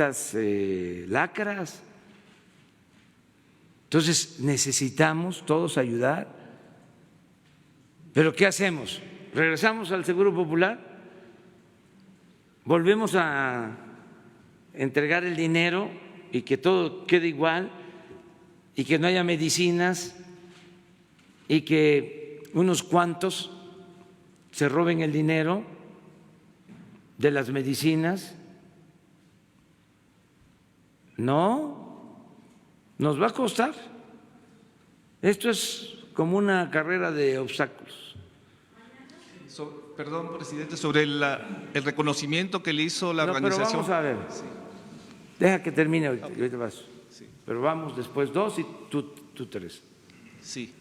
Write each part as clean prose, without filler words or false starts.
estas lacras. Entonces necesitamos todos ayudar. ¿Pero qué hacemos? ¿Regresamos al Seguro Popular? ¿Volvemos a entregar el dinero y que todo quede igual y que no haya medicinas y que unos cuantos se roben el dinero de las medicinas? No, nos va a costar. Esto es como una carrera de obstáculos. Perdón, presidente, sobre el reconocimiento que le hizo la organización. Pero vamos a ver, sí. Deja que termine ahorita vas. Sí. Pero vamos después dos y tú tres. Sí,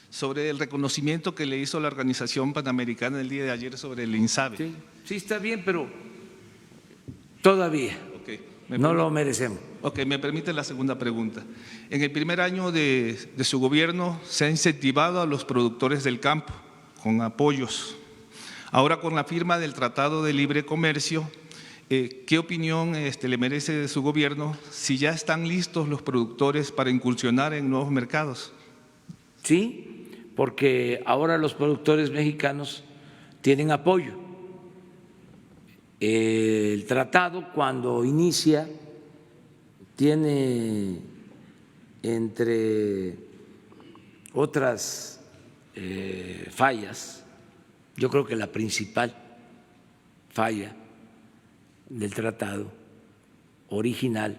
sobre el reconocimiento que le hizo la Organización Panamericana el día de ayer sobre el INSABI. Sí, sí está bien, pero todavía no lo merecemos. Ok, me permite la segunda pregunta. En el primer año de su gobierno se ha incentivado a los productores del campo con apoyos. Ahora, con la firma del Tratado de Libre Comercio, ¿qué opinión le merece de su gobierno si ya están listos los productores para incursionar en nuevos mercados? Sí, porque ahora los productores mexicanos tienen apoyo. El tratado, cuando inicia, tiene, entre otras fallas, yo creo que la principal falla del tratado original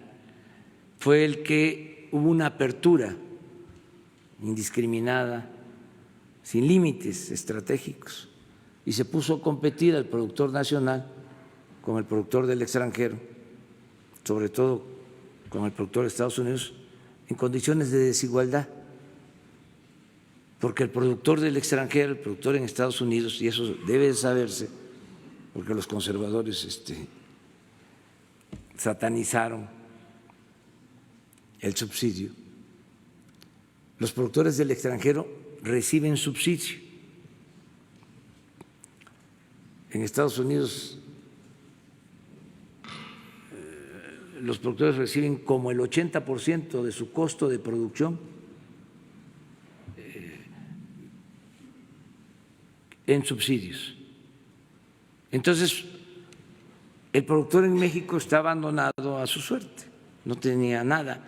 fue el que hubo una apertura indiscriminada, sin límites estratégicos, y se puso a competir al productor nacional con el productor del extranjero, sobre todo con el productor de Estados Unidos, en condiciones de desigualdad, porque el productor del extranjero, el productor en Estados Unidos, y eso debe saberse, porque los conservadores satanizaron el subsidio, los productores del extranjero reciben subsidio. En Estados Unidos los productores reciben como el 80% de su costo de producción en subsidios. Entonces, el productor en México está abandonado a su suerte, no tenía nada.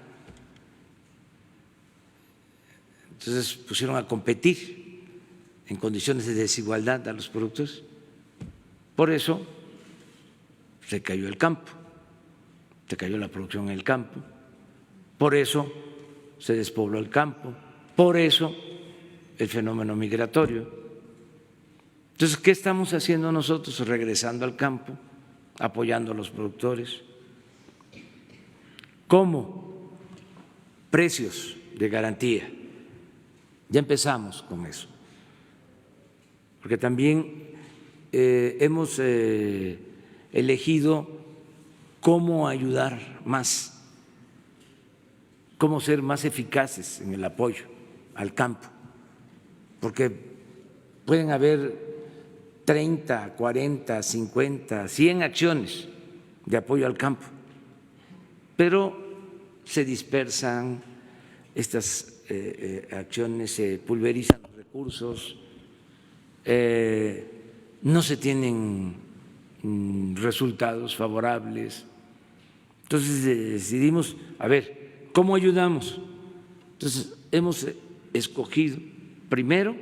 Entonces pusieron a competir en condiciones de desigualdad a los productores. Por eso se cayó el campo, se cayó la producción en el campo, por eso se despobló el campo, por eso el fenómeno migratorio. Entonces, ¿qué estamos haciendo nosotros? Regresando al campo, apoyando a los productores. ¿Cómo? Precios de garantía. Ya empezamos con eso, porque también hemos elegido cómo ayudar más, cómo ser más eficaces en el apoyo al campo, porque pueden haber 30, 40, 50, 100 acciones de apoyo al campo, pero se dispersan estas acciones, se pulverizan los recursos, no se tienen resultados favorables. Entonces decidimos, a ver, ¿cómo ayudamos? Entonces hemos escogido primero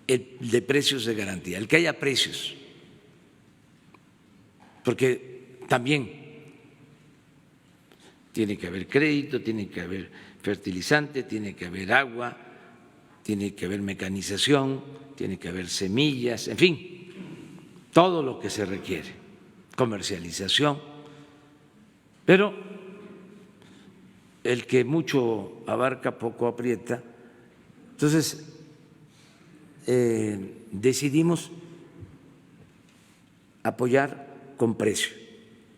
el de precios de garantía, el que haya precios, porque también tiene que haber crédito, tiene que haber fertilizante, tiene que haber agua, tiene que haber mecanización, tiene que haber semillas, en fin, todo lo que se requiere, comercialización. Pero el que mucho abarca, poco aprieta. Entonces, decidimos apoyar con precio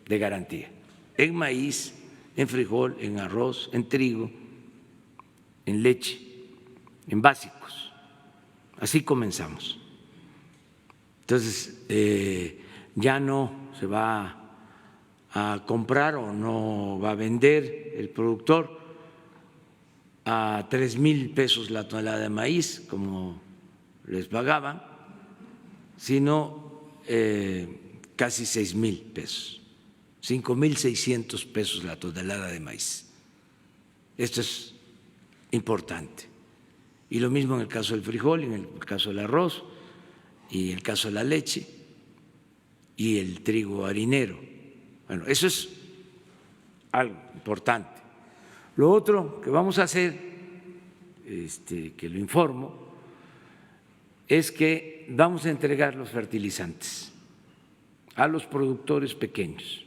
de garantía en maíz, en frijol, en arroz, en trigo, en leche, en básicos. Así comenzamos. Entonces, ya no se va a comprar o no va a vender el productor a 3,000 pesos la tonelada de maíz, como les pagaban, sino casi 6,000 pesos, 5,600 pesos la tonelada de maíz. Esto es importante. Y lo mismo en el caso del frijol, en el caso del arroz, y el caso de la leche y el trigo harinero. Bueno, eso es algo importante. Lo otro que vamos a hacer, que lo informo, es que vamos a entregar los fertilizantes a los productores pequeños.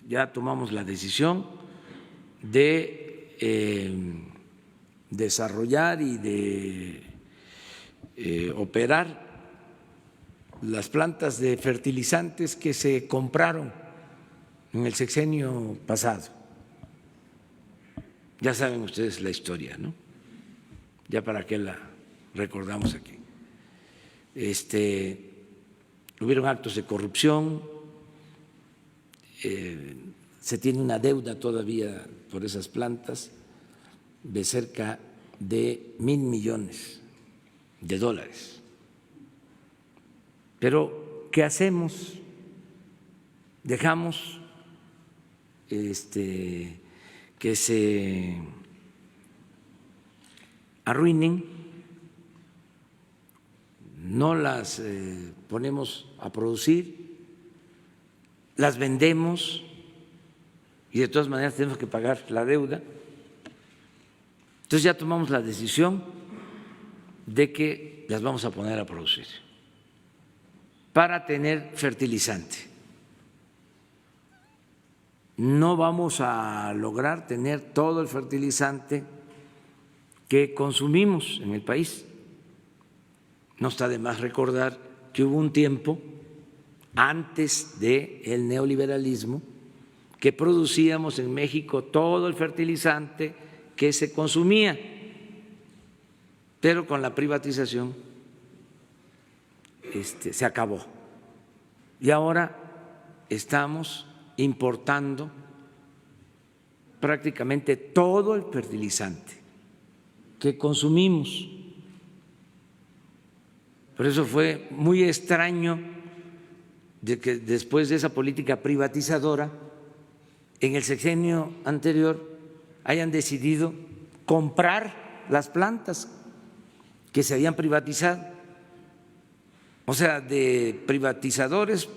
Ya tomamos la decisión de desarrollar y de operar las plantas de fertilizantes que se compraron en el sexenio pasado. Ya saben ustedes la historia, ¿no? Ya para qué la recordamos aquí. Hubieron actos de corrupción, se tiene una deuda todavía por esas plantas de cerca de $1,000 millones. Pero ¿qué hacemos? Dejamos que se arruinen, no las ponemos a producir, las vendemos y de todas maneras tenemos que pagar la deuda. Entonces ya tomamos la decisión de que las vamos a poner a producir para tener fertilizante. No vamos a lograr tener todo el fertilizante que consumimos en el país. No está de más recordar que hubo un tiempo antes del neoliberalismo que producíamos en México todo el fertilizante que se consumía, pero con la privatización se acabó. Y ahora estamos importando prácticamente todo el fertilizante que consumimos. Por eso fue muy extraño de que después de esa política privatizadora, en el sexenio anterior hayan decidido comprar las plantas que se habían privatizado. O sea, de privatizadores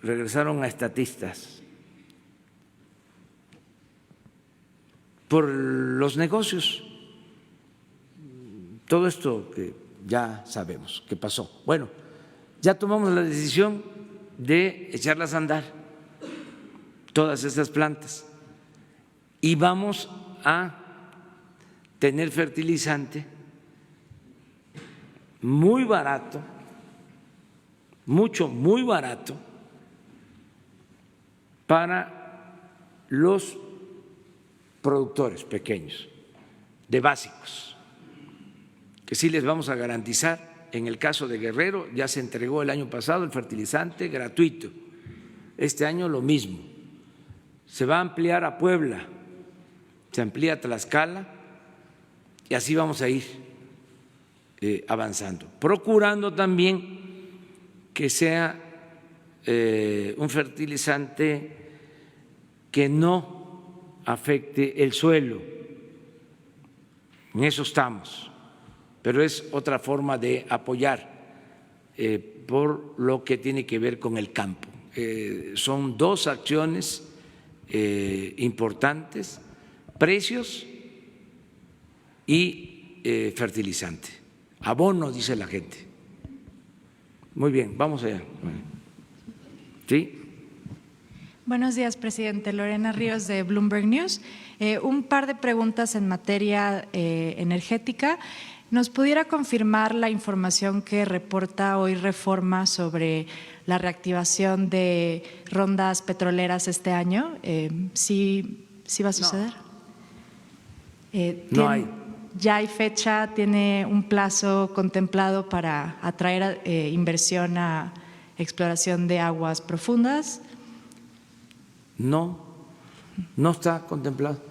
regresaron a estatistas por los negocios. Todo esto que ya sabemos que pasó. Bueno, ya tomamos la decisión de echarlas a andar, todas estas plantas, y vamos a tener fertilizante muy barato, muy barato para los productores pequeños de básicos, que sí les vamos a garantizar. En el caso de Guerrero ya se entregó el año pasado el fertilizante gratuito, este año lo mismo. Se va a ampliar a Puebla, se amplía a Tlaxcala y así vamos a ir avanzando, procurando también que sea un fertilizante que no afecte el suelo. En eso estamos, pero es otra forma de apoyar por lo que tiene que ver con el campo. Son dos acciones importantes: precios y fertilizante. Abono, dice la gente. Muy bien, vamos allá. ¿Sí? Buenos días, presidente. Lorena Ríos, de Bloomberg News. Un par de preguntas en materia energética. ¿Nos pudiera confirmar la información que reporta hoy Reforma sobre la reactivación de rondas petroleras este año? ¿Sí va a suceder? No hay ¿Ya hay fecha, tiene un plazo contemplado para atraer inversión a exploración de aguas profundas? No, no está contemplado.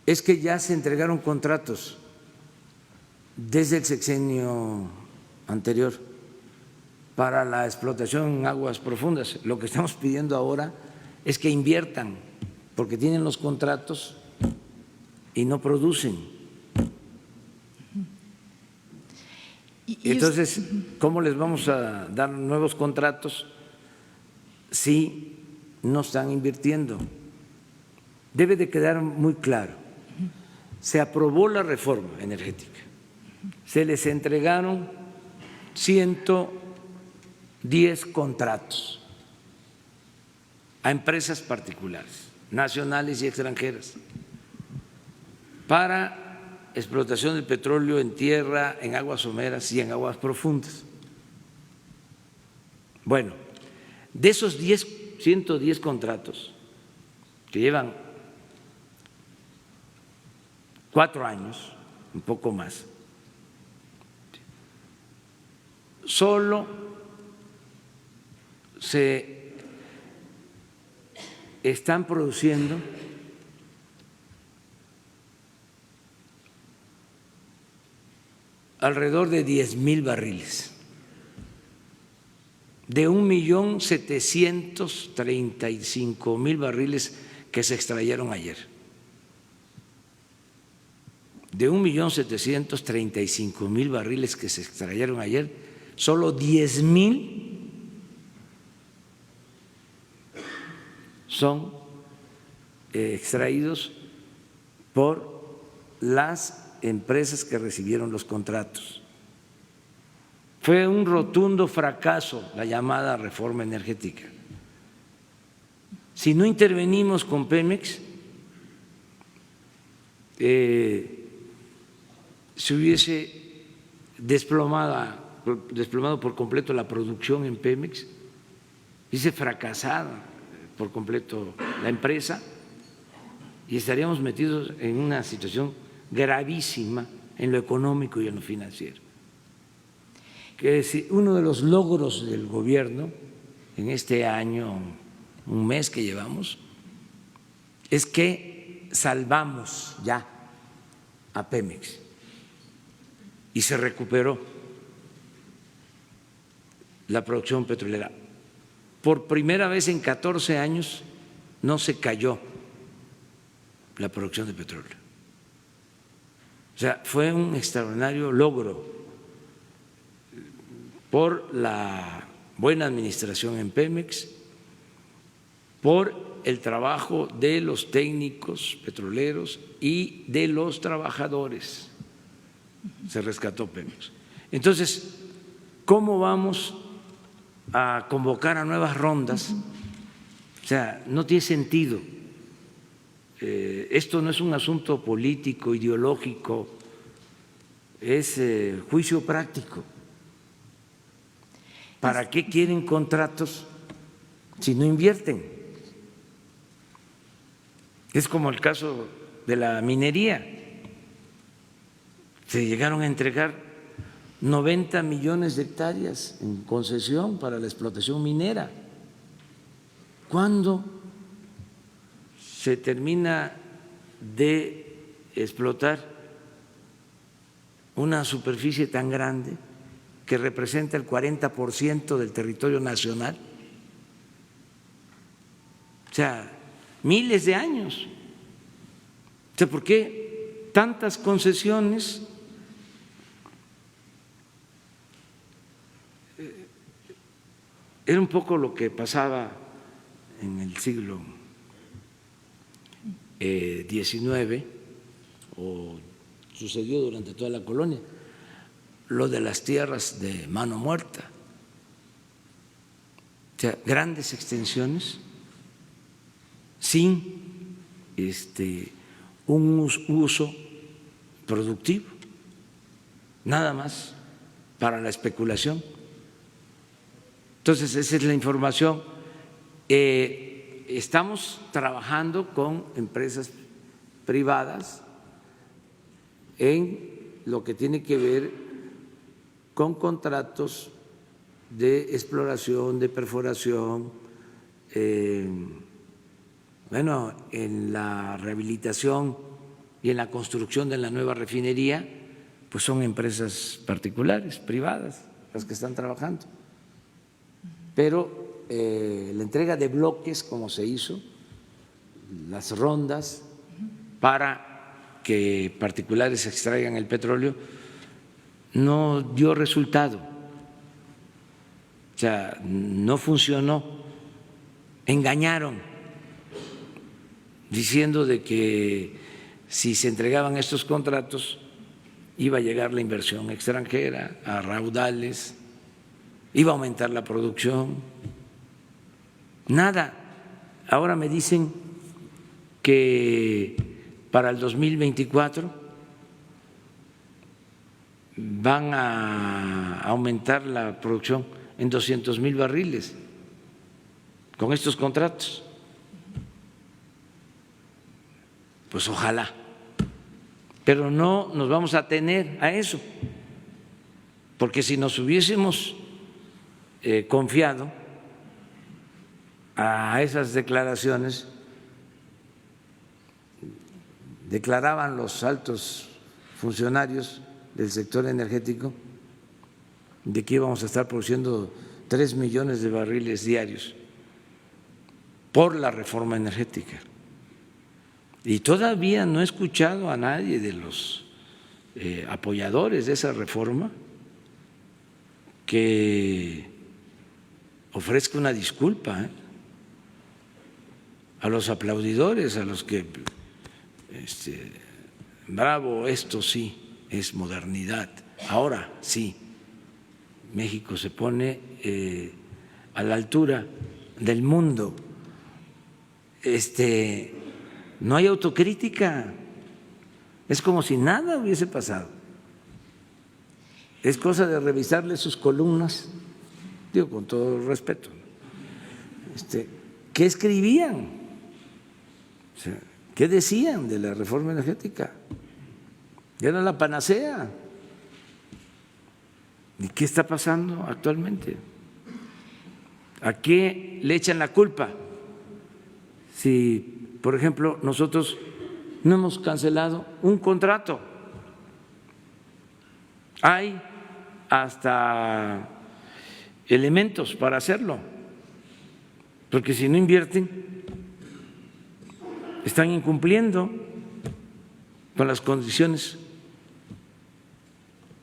Es que ya se entregaron contratos desde el sexenio anterior para la explotación en aguas profundas. Lo que estamos pidiendo ahora es que inviertan, porque tienen los contratos y no producen. Entonces, ¿cómo les vamos a dar nuevos contratos si no están invirtiendo? Debe de quedar muy claro. Se aprobó la reforma energética, se les entregaron 110 contratos a empresas particulares, nacionales y extranjeras, para explotación del petróleo en tierra, en aguas someras y en aguas profundas. Bueno, de esos 110 contratos que llevan 4 años, un poco más, solo se están produciendo alrededor de 10,000 barriles, de 1.735.000 barriles que se extrayeron ayer. De 1.735.000 barriles que se extrayeron ayer, solo 10,000 son extraídos por las empresas que recibieron los contratos. Fue un rotundo fracaso la llamada reforma energética. Si no intervenimos con Pemex, se hubiese desplomado por completo la producción en Pemex, hubiese fracasado por completo la empresa y estaríamos metidos en una situación gravísima en lo económico y en lo financiero. Que es uno de los logros del gobierno en este año, un mes que llevamos, es que salvamos ya a Pemex y se recuperó la producción petrolera. Por primera vez en 14 años no se cayó la producción de petróleo. O sea, fue un extraordinario logro por la buena administración en Pemex, por el trabajo de los técnicos petroleros y de los trabajadores. Se rescató Pemex. Entonces, ¿cómo vamos a convocar a nuevas rondas? O sea, no tiene sentido. Esto no es un asunto político, ideológico, es juicio práctico. ¿Para qué quieren contratos si no invierten? Es como el caso de la minería. Se llegaron a entregar 90 millones de hectáreas en concesión para la explotación minera. ¿Cuándo se termina de explotar una superficie tan grande que representa el 40% del territorio nacional? O sea, miles de años. O sea, ¿por qué tantas concesiones? Era un poco lo que pasaba en el siglo XIX o sucedió durante toda la colonia, lo de las tierras de mano muerta, o sea, grandes extensiones sin un uso productivo, nada más para la especulación. Entonces, esa es la información. Estamos trabajando con empresas privadas en lo que tiene que ver con contratos de exploración, de perforación, bueno, en la rehabilitación y en la construcción de la nueva refinería, pues son empresas particulares, privadas, las que están trabajando. Pero la entrega de bloques, como se hizo, las rondas para que particulares extraigan el petróleo, no dio resultado, o sea, no funcionó, engañaron diciendo de que si se entregaban estos contratos iba a llegar la inversión extranjera a raudales, iba a aumentar la producción, nada. Ahora me dicen que para el 2024 van a aumentar la producción en 200,000 barriles con estos contratos. Pues ojalá, pero no nos vamos a atener a eso, porque si nos hubiésemos confiado a esas declaraciones, declaraban los altos funcionarios del sector energético de que íbamos a estar produciendo 3 millones de barriles diarios por la reforma energética. Y todavía no he escuchado a nadie de los apoyadores de esa reforma que ofrezca una disculpa a los aplaudidores, a los que bravo, esto sí es modernidad. Ahora sí, México se pone a la altura del mundo. No hay autocrítica, es como si nada hubiese pasado. Es cosa de revisarle sus columnas, digo con todo el respeto, ¿qué escribían? O sea, ¿qué decían de la reforma energética? Era la panacea. ¿Y qué está pasando actualmente? ¿A qué le echan la culpa? Si, por ejemplo, nosotros no hemos cancelado un contrato, hay hasta elementos para hacerlo, porque si no invierten, están incumpliendo con las condiciones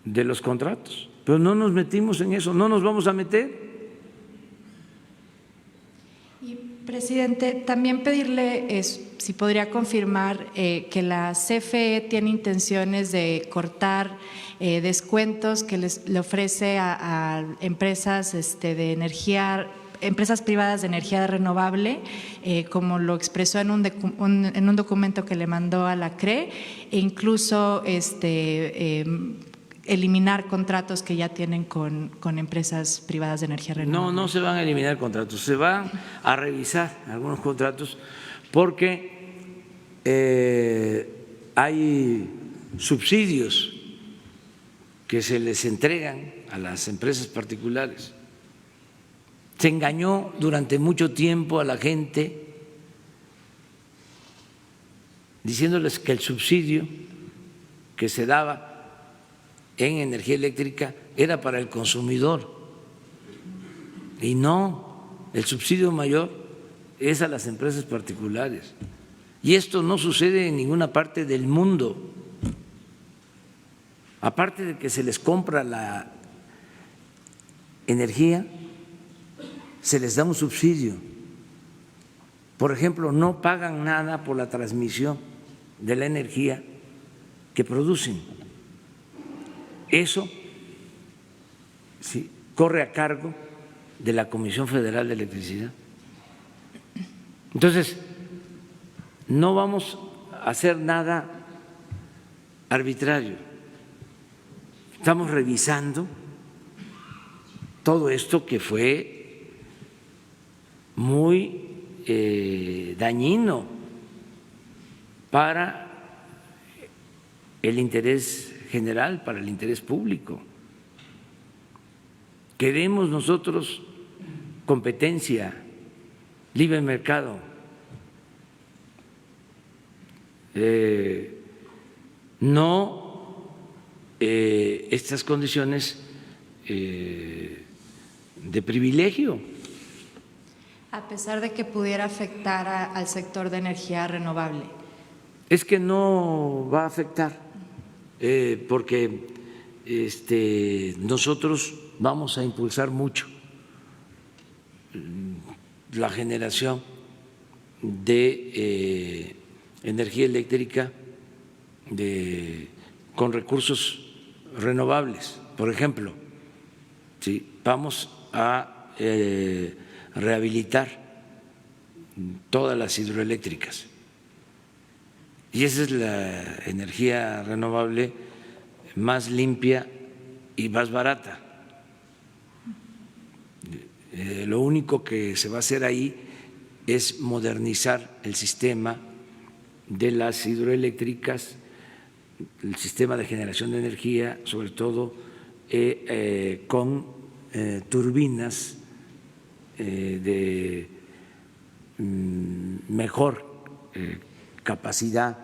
de los contratos, pero no nos metimos en eso, no nos vamos a meter. Y, presidente, también pedirle si podría confirmar que la CFE tiene intenciones de cortar descuentos que le ofrece a empresas de energía, empresas privadas de energía renovable, como lo expresó en un documento que le mandó a la CRE, e incluso eliminar contratos que ya tienen con empresas privadas de energía renovable. No, no se van a eliminar contratos, se van a revisar algunos contratos porque hay subsidios que se les entregan a las empresas particulares. Se engañó durante mucho tiempo a la gente diciéndoles que el subsidio que se daba en energía eléctrica era para el consumidor. Y no, el subsidio mayor es a las empresas particulares. Y esto no sucede en ninguna parte del mundo. Aparte de que se les compra la energía, se les da un subsidio. Por ejemplo, no pagan nada por la transmisión de la energía que producen. Eso sí, corre a cargo de la Comisión Federal de Electricidad. Entonces, no vamos a hacer nada arbitrario. Estamos revisando todo esto que fue muy dañino para el interés general para el interés público. Queremos nosotros competencia, libre mercado. No estas condiciones de privilegio. A pesar de que pudiera afectar al sector de energía renovable. Es que no va a afectar, porque nosotros vamos a impulsar mucho la generación de energía eléctrica con recursos renovables. Por ejemplo, ¿sí? Vamos a rehabilitar todas las hidroeléctricas. Y esa es la energía renovable más limpia y más barata. Lo único que se va a hacer ahí es modernizar el sistema de las hidroeléctricas, el sistema de generación de energía, sobre todo con turbinas de mejor capacidad.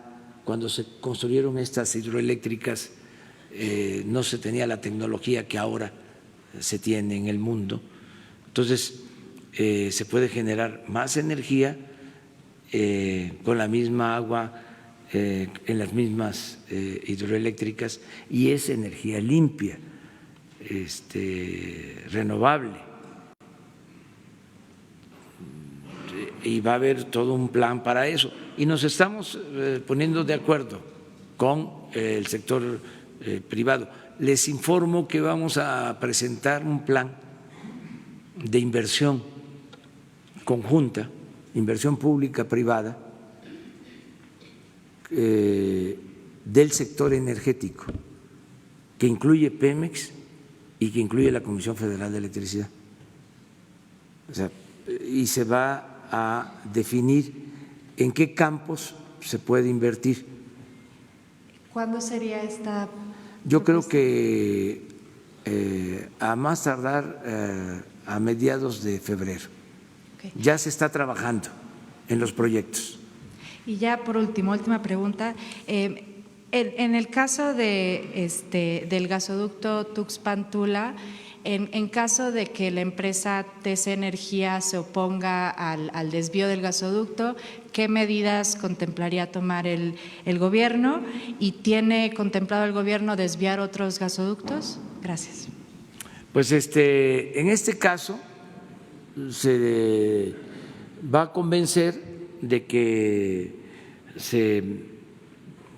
Cuando se construyeron estas hidroeléctricas no se tenía la tecnología que ahora se tiene en el mundo. Entonces se puede generar más energía con la misma agua en las mismas hidroeléctricas, y es energía limpia, renovable. Y va a haber todo un plan para eso. Y nos estamos poniendo de acuerdo con el sector privado. Les informo que vamos a presentar un plan de inversión conjunta, inversión pública-privada, del sector energético, que incluye Pemex y que incluye la Comisión Federal de Electricidad. O sea, y se va a definir en qué campos se puede invertir. ¿Cuándo sería esta? Yo creo que a más tardar a mediados de febrero. Okay. Ya se está trabajando en los proyectos. Y ya por último, última pregunta. En el caso del gasoducto Tuxpan-Tula, en caso de que la empresa TC Energía se oponga al desvío del gasoducto, ¿qué medidas contemplaría tomar el gobierno? ¿Y tiene contemplado el gobierno desviar otros gasoductos? Gracias. Pues en este caso se va a convencer de que se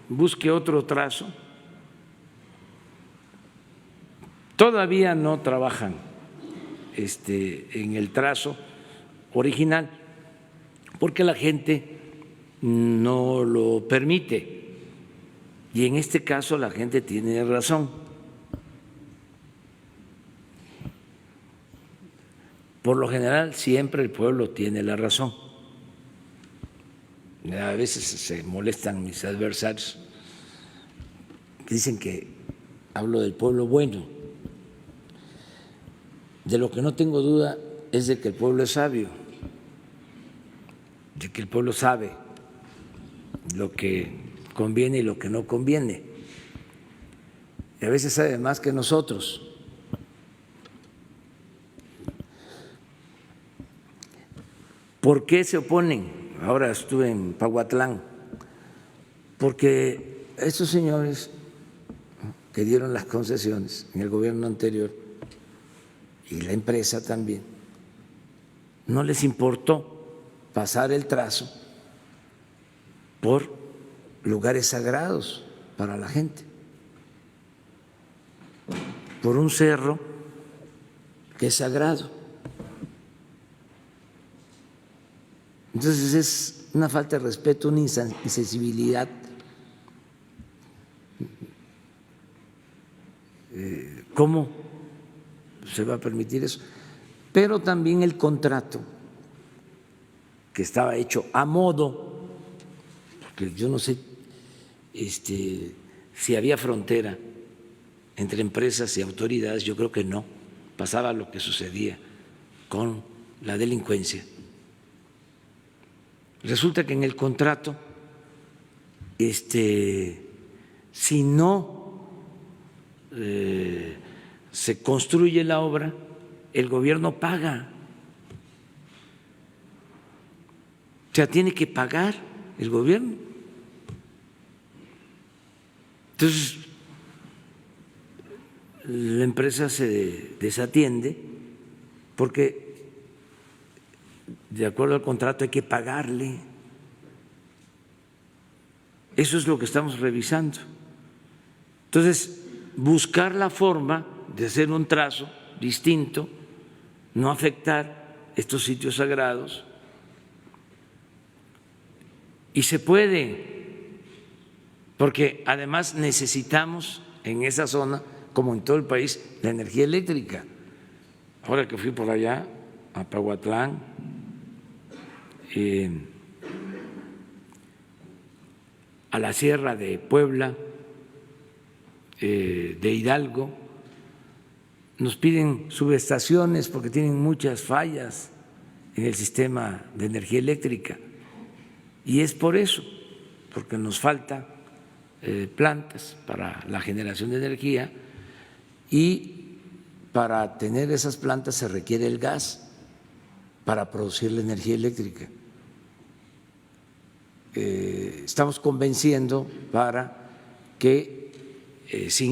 busque otro trazo. Todavía no trabajan en el trazo original porque la gente no lo permite, y en este caso la gente tiene razón. Por lo general siempre el pueblo tiene la razón. A veces se molestan mis adversarios, dicen que hablo del pueblo bueno. De lo que no tengo duda es de que el pueblo es sabio, de que el pueblo sabe lo que conviene y lo que no conviene, y a veces sabe más que nosotros. ¿Por qué se oponen? Ahora estuve en Pahuatlán, porque estos señores que dieron las concesiones en el gobierno anterior y la empresa también, no les importó pasar el trazo por lugares sagrados para la gente, por un cerro que es sagrado. Entonces es una falta de respeto, una insensibilidad. ¿Cómo se va a permitir eso? Pero también el contrato, que estaba hecho a modo, porque yo no sé si había frontera entre empresas y autoridades. Yo creo que no. Pasaba lo que sucedía con la delincuencia. Resulta que en el contrato, si no se construye la obra, el gobierno paga. O sea, tiene que pagar el gobierno. Entonces, la empresa se desatiende porque de acuerdo al contrato hay que pagarle. Eso es lo que estamos revisando. Entonces, buscar la forma de hacer un trazo distinto, no afectar estos sitios sagrados. Y se puede, porque además necesitamos en esa zona, como en todo el país, la energía eléctrica. Ahora que fui por allá, a Pahuatlán, a la Sierra de Puebla, de Hidalgo, nos piden subestaciones porque tienen muchas fallas en el sistema de energía eléctrica. Y es por eso, porque nos faltan plantas para la generación de energía, y para tener esas plantas se requiere el gas para producir la energía eléctrica. Estamos convenciendo para que sin